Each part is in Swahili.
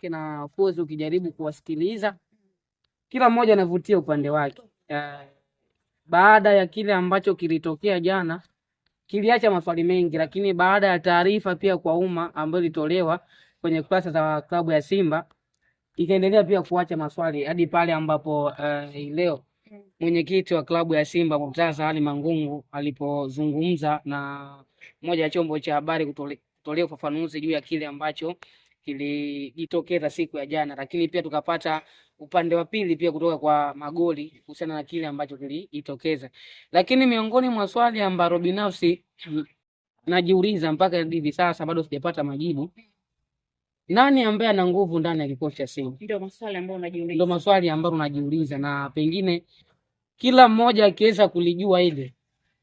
Manake na Fozi ukijaribu kuwasikiliza kila mmoja anavutia upande wake. Baada ya kile ambacho kilitokea jana kiliacha maswali mengi, lakini baada ya taarifa pia kwa umma ambayo ilitolewa kwenye kurasa za klabu ya Simba ikaendelea pia kuacha maswali hadi pale ambapo leo mwenyekiti wa klabu ya Simba Murtaza Ali Mangungu alipozungumza na moja ya chombo cha habari kutolea ufafanuzi juu ya kile ambacho kilijitokeza siku ya jana, lakini pia tukapata upande wa pili pia kutoka kwa Magoli kuhusiana na kile ambacho kilijitokeza. Lakini miongoni mwa swali ambalo binafsi najiuliza mpaka hivi sasa bado sijapata majibu, nani ambaye ana nguvu ndani ya kikosi cha Simba? Ndio maswali ambayo unajiuliza. Ndio maswali ambayo unajiuliza, na pengine kila mmoja akiweza kulijua ile,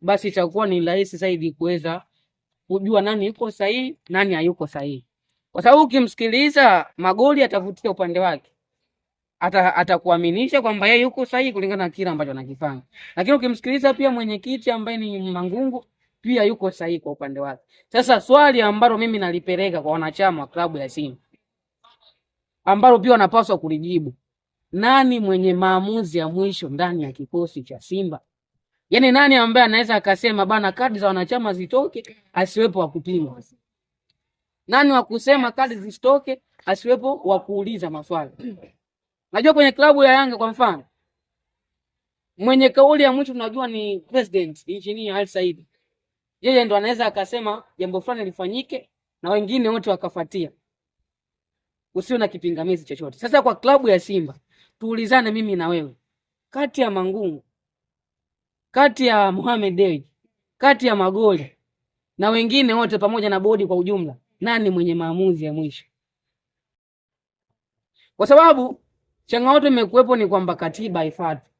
basi itakuwa ni rahisi zaidi kuweza kujua nani yuko sahihi, nani hayuko sahihi. Kwa sababu ukimsikiliza Magoli atavutia upande wake. Atakuaminisha kwamba yeye yuko sahihi kulingana na kile ambacho anakifanya. Lakini ukimsikiliza pia mwenyekiti ambaye ni Mangungu pia yuko sahihi kwa upande wake. Sasa swali ambalo mimi nalipeleka kwa wanachama wa klabu ya Simba ambalo pia wanapaswa kulijibu, nani mwenye maamuzi ya mwisho ndani ya kikosi cha Simba? Yaani nani ambaye anaweza akasema bana kadi za wanachama zitoke, asiwepo wa kupinga? Nani wa kusema kadi zisitoke, asiwepo wa kuuliza maswali? Najua kwenye klabu ya Yanga kwa mfano, mwenye kauli ya mwisho tunajua ni President Engineer Al Said. Yeye ndo anaweza akasema jambo fulani lifanyike na wengine wote wakafuatia, usio na kipingamizi chochote. Sasa kwa klabu ya Simba tuulizane mimi na wewe, kati ya Mangungu, kati ya Mohamed Dewji, kati ya Magoli na wengine wote pamoja na bodi kwa ujumla, nani mwenye maamuzi ya mwisho? Kwa sababu changamoto imekuwepo ni kwamba katiba haifuatwi.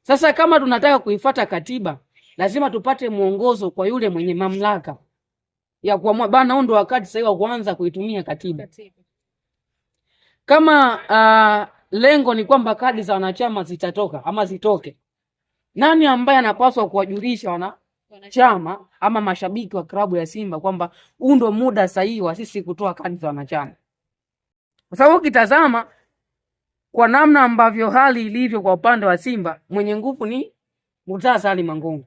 Sasa kama tunataka kuifuata katiba, lazima tupate mwongozo kwa yule mwenye mamlaka ya kuamua bana, ndo wakati sasa wa kuanza kuitumia katiba. Kama lengo ni kwamba kadi za wanachama zitatoka ama zitoke, nani ambaye anapaswa kuwajulisha wanachama ama mashabiki wa klabu ya Simba kwamba huu ndo muda sahihi wa sisi kutoa kadi za wanachama? Kwa sababu ukitazama kwa namna ambavyo hali ilivyo kwa upande wa Simba, mwenye nguvu ni Murtaza Ali Mangungu,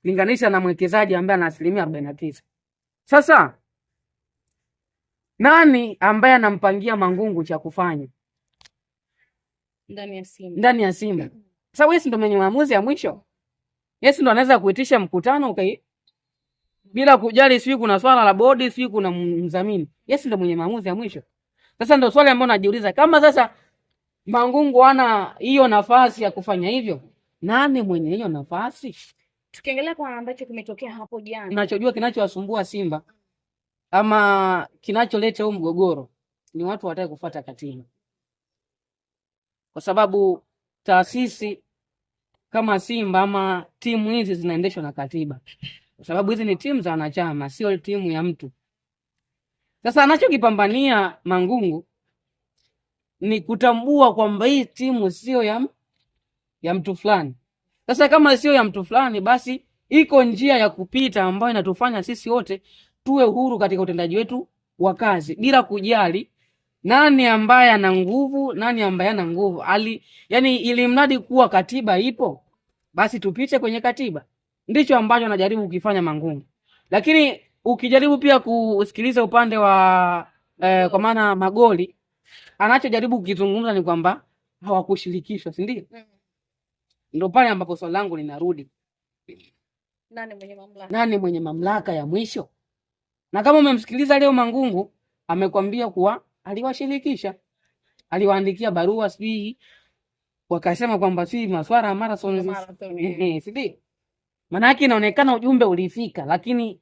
linganisha na mwekezaji ambaye ana 49%. Sasa nani ambaye anampangia Mangungu cha kufanya ndani ya Simba? Sababu yeye ndo mwenye maamuzi ya mwisho. Yeye ndo anaweza kuitisha mkutano bila kujali sio kuna swala la bodi, sio kuna mdhamini. Yeye ndo mwenye maamuzi ya mwisho. Sasa ndo swali ambalo najiuliza, kama sasa Mangungu ana hiyo nafasi ya kufanya hivyo, nani mwenye hiyo nafasi? Tukiangalia kwa ambacho kimetokea hapo jana, ninachojua kinachowasumbua Simba ama kinacholeta huu mgogoro ni watu wataka kufuata katiba. Kwa sababu taasisi kama Simba ama timu hizi zinaendeshwa na katiba. Kwa sababu hizi ni timu za wanachama, sio timu ya mtu. Sasa anachokipambania Mangungu ni kutambua kwamba hii timu sio ya mtu fulani. Sasa kama sio ya mtu fulani, basi iko njia ya kupita ambayo inatufanya sisi wote tuwe huru katika utendaji wetu wa kazi bila kujali nani ambaye ana nguvu, nani ambaye hana nguvu. Yani ili mradi kuwa katiba ipo, basi tupite kwenye katiba. Ndicho ambacho anajaribu kukifanya Mangungu. Lakini ukijaribu pia kusikiliza upande wa kwa maana Magoli, anachojaribu kukizungumza ni kwamba hawakushirikishwa, si ndio? Ndio pale ambapo swali langu linarudi. Nani mwenye mamlaka ya mwisho? Na kama umemsikiliza leo Mangungu amekwambia kuwa aliwashirikisha, aliwaandikia barua, sijui wakasema kwamba si maswara marathon, si ndio? Maana yake inaonekana ujumbe ulifika, lakini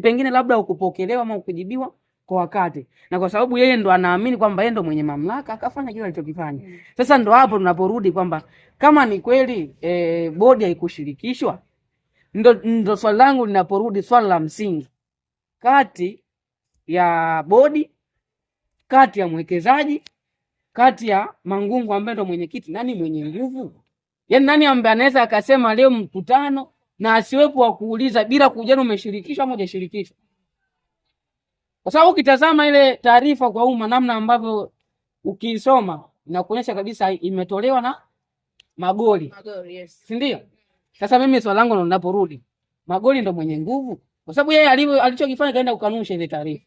pengine labda ukupokelewa ama ukujibiwa kwa wakati. Na kwa sababu yeye ndo anaamini kwamba yeye ndo mwenye mamlaka, akafanya kile alichokifanya. Sasa ndo hapo tunaporudi kwamba kama ni kweli bodi haikushirikishwa, ndo swali langu linaporudi, swali la msingi, kati ya bodi, kati ya mwekezaji, kati ya Mangungu ambaye ndo mwenyekiti, nani mwenye nguvu? Yaani nani ambaye anaweza akasema leo mkutano na asiwepo wa kuuliza bila kujali umeshirikishwa ama hujashirikishwa? Kwa sababu ukitazama ile taarifa kwa umma namna ambavyo ukisoma inakuonyesha kabisa imetolewa na Magoli. Yes. Si ndio? Sasa mimi swali langu ninaporudi, Magoli ndo mwenye nguvu? Kwa sababu yeye alichokifanya kaenda kukanusha ile taarifa.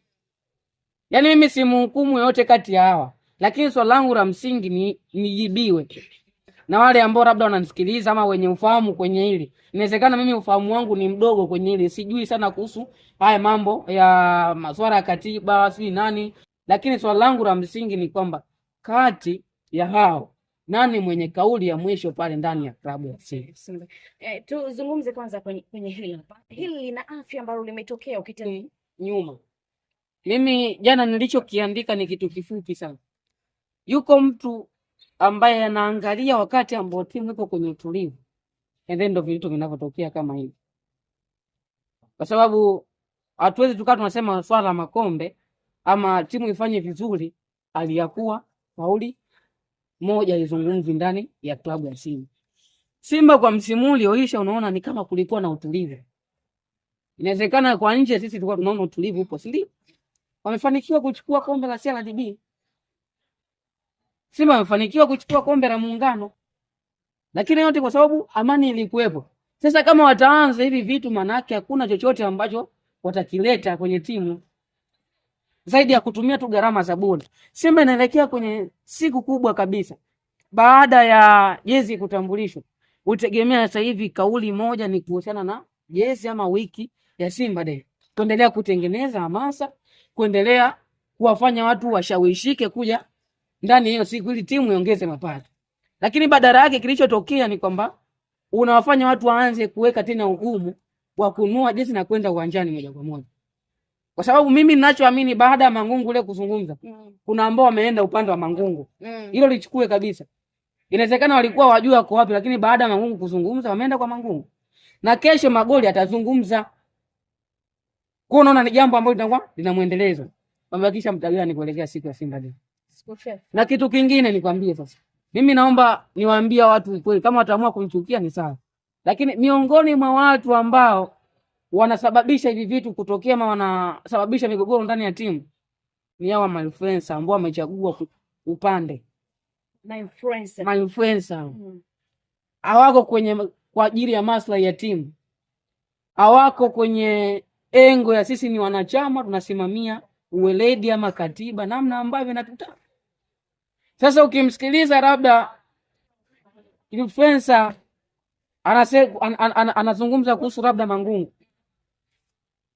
Yaani mimi simhukumu yote kati ya hawa, lakini swali langu la msingi nijibiwe na wale ambao labda wananisikiliza ama wenye ufahamu kwenye hili. Inawezekana mimi ufahamu wangu ni mdogo kwenye hili, sijui sana kuhusu haya mambo ya masuala ya katiba, si nani, lakini swali langu la msingi ni kwamba kati ya hao nani mwenye kauli ya mwisho pale ndani ya klabu ya Simba? Tuzungumze kwanza kwenye hili hapa. Hili lina afya ambalo limetokea ukitani nyuma. Mimi jana nilichokiandika ni kitu kifupi sana. Yuko mtu ambaye anaangalia wakati ambao timu iko kwenye utulivu, and then ndo vitu vinavyotokea kama hivi. Kwa sababu hatuwezi tukaa tunasema swala la makombe ama timu ifanye vizuri aliyakuwa fauli moja izungumzi ndani ya klabu ya Simba. Simba kwa msimu ulioisha unaona ni kama kulikuwa na utulivu. Inawezekana kwa nje sisi tulikuwa tunaona utulivu upo, si ndio? Wamefanikiwa kuchukua kombe la CRDB. Simba wamefanikiwa kuchukua kombe la Muungano. Lakini yote kwa sababu amani ilikuwepo. Sasa kama wataanza hivi vitu, manake hakuna chochote ambacho watakileta kwenye timu zaidi ya kutumia tu gharama za bodi. Simba inaelekea kwenye siku kubwa kabisa baada ya jezi kutambulishwa. Utegemea sasa hivi kauli moja ni kuhusiana na jezi ama wiki ya Simba Day. Kuendelea kutengeneza hamasa, kuendelea kuwafanya watu washawishike kuja ndani hiyo siku ili timu iongeze mapato. Lakini badala yake kilichotokea ni kwamba unawafanya watu waanze kuweka tena ugumu wa kununua jezi na kwenda uwanjani moja kwa moja. Kwa sababu mimi ninachoamini baada ya Mangungu ile kuzungumza, kuna ambao wameenda upande wa Mangungu. Hilo lichukue kabisa. Inawezekana walikuwa wajua wako wapi, lakini baada ya Mangungu kuzungumza wameenda kwa Mangungu. Na kesho Magoli atazungumza. Kwa unaona ni jambo ambalo litakuwa linamuendeleza. Wamebakisha muda gani kuelekea siku ya Simba Day? Na kitu kingine nikwambie sasa. Mimi naomba niwaambie watu kweli, kama wataamua kunichukia ni sawa. Lakini miongoni mwa watu ambao wanasababisha hivi vitu kutokea ama wanasababisha migogoro ndani ya timu ni hawa ma-influencer ambao wamechagua upande. Ma-influencer. Hawako kwa ajili ya maslahi ya timu. Hawako kwenye engo ya sisi ni wanachama tunasimamia uweledi ama katiba namna ambavyo inatutaka. Sasa ukimsikiliza labda influencer anazungumza kuhusu labda Mangungu,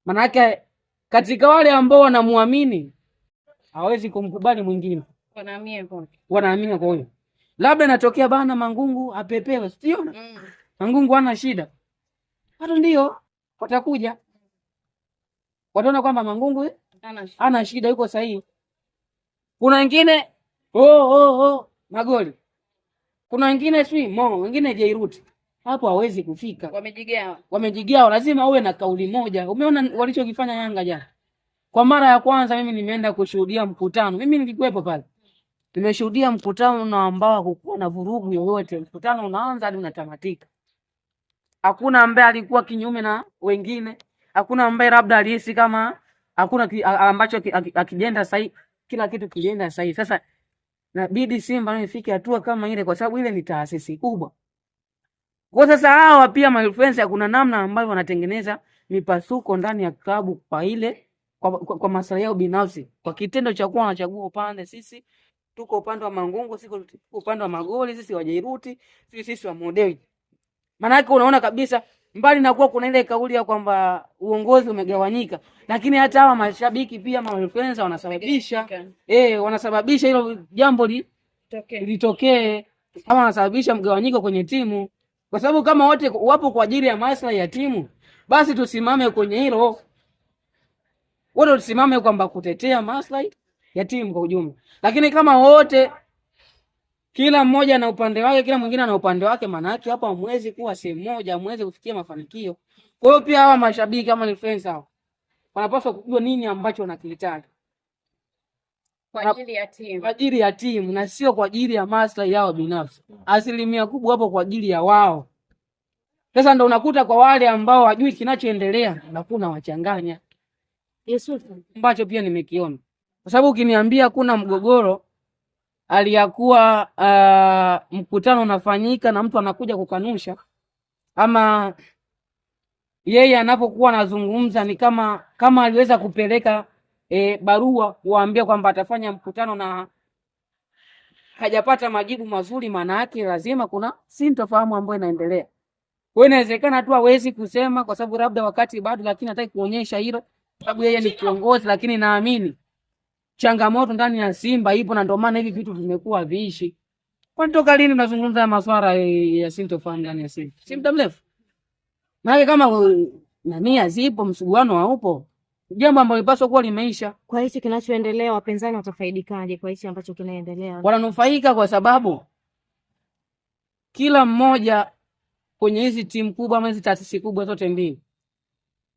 manake katika wale ambao wanamuamini hawezi kumkubali mwingine, wanaamini kwa huyo. Labda inatokea bana Mangungu apepewe, sio? Mangungu hana shida, hata ndio watakuja wataona kwamba Mangungu hana shida, yuko sahihi. Kuna wengine Magoli, kuna wengine wengine Jairuti, hapo hawezi kufika. Wamejigawa, lazima uwe na kauli moja. Umeona walichokifanya Yanga jana? Kwa mara ya kwanza mimi nimeenda kushuhudia mkutano. Mimi nilikuwepo pale. Nimeshuhudia mkutano na ambao hakukuwa na vurugu yoyote. Mkutano unaanza hadi unatamatika. Hakuna ambaye alikuwa kinyume na wengine. Hakuna ambaye labda alihisi kama hakuna ambacho akijenda sahihi. Kila kitu kilienda sahihi. Sasa inabidi Simba ifike hatua kama ile, kwa sababu ile ni taasisi kubwa. Kwa sasa hawa pia ma-influencer kuna namna ambayo wanatengeneza mipasuko ndani ya klabu kwa ile kwa maslahi yao binafsi. Kwa kitendo cha kuwa wanachagua upande, sisi tuko upande wa Mangungu, sisi tuko upande wa Magoli, sisi wa Jairuti, sisi wa Modei. Maana yake unaona kabisa mbali na kuwa kuna ile kauli ya kwamba uongozi umegawanyika, lakini hata hawa mashabiki pia ma-influencer wanasababisha wanasababisha hilo jambo litokee, ama wanasababisha mgawanyiko kwenye timu. Kwa sababu kama wote wapo kwa ajili ya maslahi ya timu, basi tusimame kwenye hilo. Wote tusimame kwamba kutetea maslahi ya timu kwa ujumla. Lakini kama wote kila mmoja na upande wake, kila mwingine na upande wake, maana yake hapa hamwezi kuwa sehemu moja, hamwezi kufikia mafanikio. Kwa hiyo pia hawa mashabiki kama ni fans hao wanapaswa kujua nini ambacho wanakihitaji kwa ajili ya timu. Kwa ajili ya timu na sio kwa ajili ya maslahi yao binafsi. Asilimia kubwa hapo kwa ajili ya wao. Sasa ndo unakuta kwa wale ambao hawajui kinachoendelea na kuna wachanganya. Yusufu, ambacho pia nimekiona, kwa sababu ukiniambia kuna mgogoro aliyakuwa mkutano unafanyika na mtu anakuja kukanusha, ama yeye anapokuwa anazungumza ni kama aliweza kupeleka barua kuambia kwamba atafanya mkutano na hajapata majibu mazuri, maana yake lazima kuna sintofahamu ambayo inaendelea. Kwa hiyo inawezekana tu hawezi kusema kwa sababu labda wakati bado, lakini hataki kuonyesha hilo sababu yeye ni kiongozi. Lakini naamini changamoto ndani ya Simba ipo, na ndio maana hivi vitu vimekuwa viishi. Kwa toka lini tunazungumza masuala ya sintofahamu ndani ya Simba? Si muda mrefu. Maana kama nia zipo, msuguano haupo, jambo ambalo lipaswa kuwa limeisha. Kwa hicho kinachoendelea, wapinzani watafaidikaje kwa hicho ambacho kinaendelea? Wananufaika kwa sababu kila mmoja kwenye hizi timu kubwa ama hizi taasisi kubwa zote mbili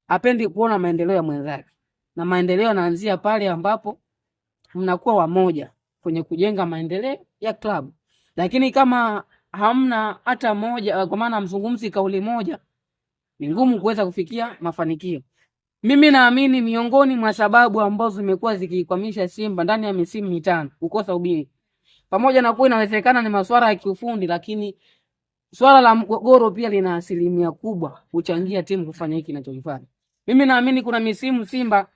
hapendi kuona maendeleo ya mwenzake, na maendeleo yanaanzia pale ambapo mnakuwa wamoja kwenye kujenga maendeleo ya klabu. Lakini kama hamna hata moja, kwa maana mzungumzi kauli moja, ni ngumu kuweza kufikia mafanikio. Mimi naamini miongoni mwa sababu ambazo zimekuwa zikikwamisha Simba ndani ya misimu mitano kukosa ubingwa, pamoja na kuwa inawezekana ni masuala ya kiufundi, lakini swala la mgogoro pia lina asilimia kubwa kuchangia timu kufanya hiki kinachokifanya. Mimi naamini kuna misimu Simba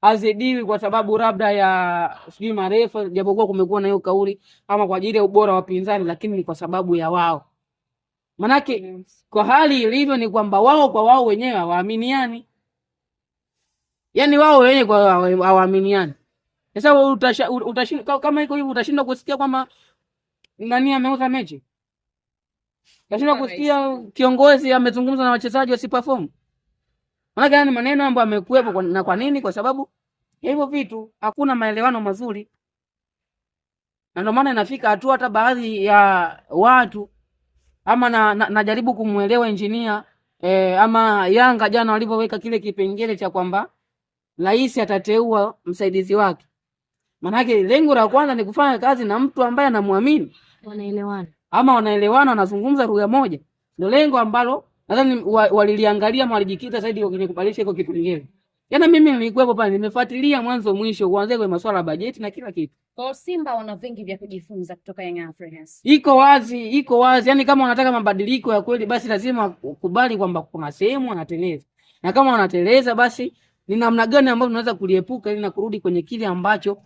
hazidiwi kwa sababu labda ya sijui marefa, japokuwa kumekuwa na hiyo kauli, ama kwa ajili ya ubora wa pinzani, lakini ni kwa sababu ya wao. Manake kwa hali ilivyo ni kwamba wao kwa wao wenyewe hawaaminiani. Yaani wao wenyewe kwa hawaaminiani. Sasa utashinda kama iko hivi, utashindwa kusikia kwamba nani ameuza mechi. Utashindwa kusikia kiongozi amezungumza na wachezaji wasiperform. Maana yani maneno ambayo amekuepo, na kwa nini? Kwa sababu hivyo vitu hakuna maelewano mazuri. Na ndio maana inafika hatua hata baadhi ya watu ama najaribu kumuelewa engineer ama Yanga jana walivyoweka kile kipengele cha kwamba rais atateua msaidizi wake. Maana yake lengo la kwanza ni kufanya kazi na mtu ambaye anamwamini. Wanaelewana. Ama wanaelewana, wanazungumza lugha moja. Ndio lengo ambalo nadhani waliliangalia ama walijikita zaidi kwenye kubadilisha iko kipengele. Yaani mimi nilikuwepo pale, nimefuatilia mwanzo mwisho kuanzia kwa masuala ya bajeti na kila kitu. Kwa Simba wana vingi vya kujifunza kutoka Young Africans. Iko wazi. Yaani kama wanataka mabadiliko ya kweli, basi lazima ukubali kwamba kuna sehemu wanateleza. Na kama wanateleza, basi ni namna gani ambayo tunaweza kuliepuka ili na kurudi kwenye kile ambacho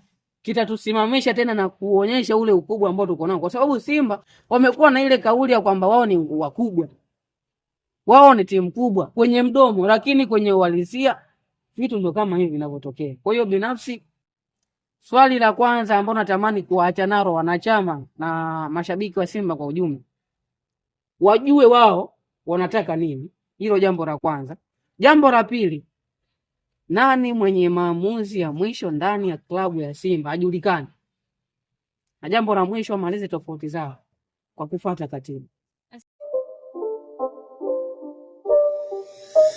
kitatusimamisha tena na kuonyesha ule ukubwa ambao tuko nao. Kwa sababu Simba wamekuwa na ile kauli ya kwamba wao ni wakubwa. Wao ni timu kubwa kwenye mdomo, lakini kwenye uhalisia vitu ndio kama hivi vinavyotokea. Kwa hiyo binafsi, swali la kwanza ambalo natamani kuacha nalo wanachama na mashabiki wa Simba kwa ujumla, wajue wao wanataka nini. Hilo jambo la kwanza. Jambo la pili, nani mwenye maamuzi ya mwisho ndani ya klabu ya Simba ajulikane. Na jambo la mwisho, amalize tofauti zao kwa kufuata katiba.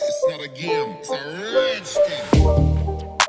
It's not a game, it's a rich thing.